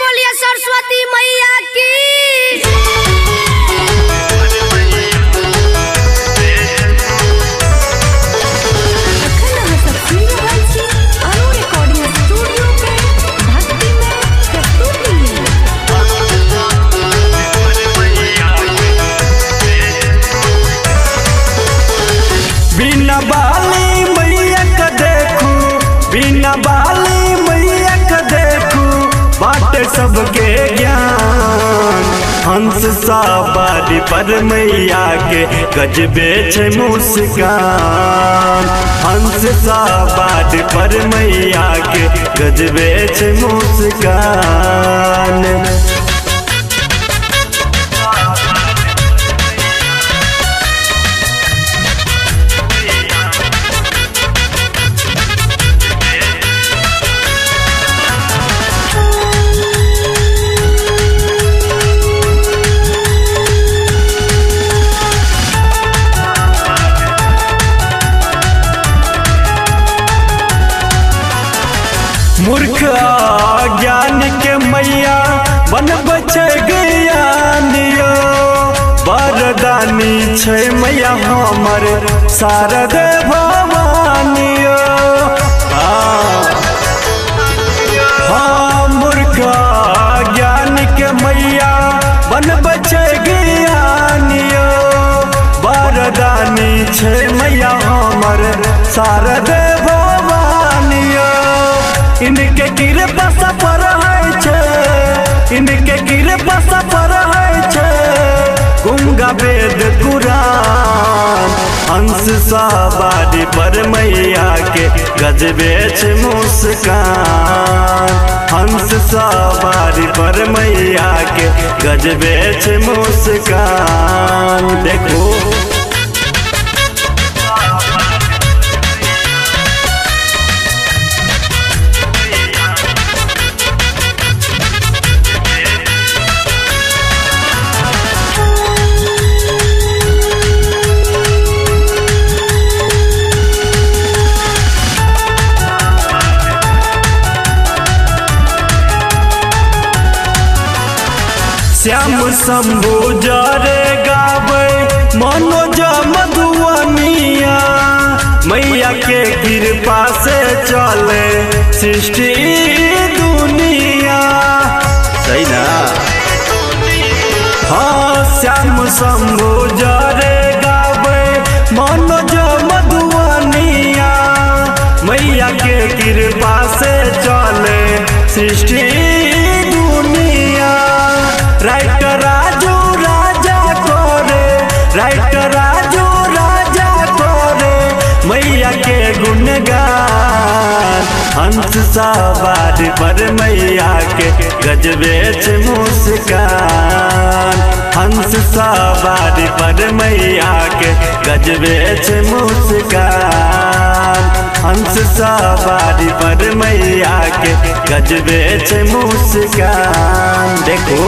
बोलिए सरस्वती मैया की। बिना बाली मैया का देखू, बिना बाली मैया का देखू, बाटे सबके ज्ञान। हंस सवारी पर मैया के गजबे छे मुस्कान। हंस सवारी पर मैया के गजबे छे मुस्कान। मूर्ख ज्ञान के मैया बन बचे ज्ञानियो। वरदानी छे मैया हमर शारद भवानियो। हाँ मूर्ख ज्ञान के मैया बन बचे ज्ञानियो। वरदानी छे मैया हमर शारद भवानियो। इनके कृपा पर है छे, इनके कृपा पर है छे, गुंगा वेद कुरान। हंस सवारी पर मैया के गजबे छे मुस्कान। हंस सवारी पर मैया के गजबे छे मुस्कान। देखो श्याम शंभु जरे गावे मनोज मधुवनिया। मैया के कृपा से चले सृष्टि दुनिया। सही ना? हाँ श्याम शंभु जरे गावे मनोज मधुवनिया। मैया के कृपा से चले सृष्टि दुनिया। राइटर राजू राजा कोरे, राइटर राजू राजा कोरे, मैया के गुणगान। हंस सवारी पर मैया के गजबे छे मुस्कान। हंस सवारी पर मैया के गजबे छे मुस्कान। हंस सवारी पर मैया के गजबे छे मुस्कान। देखो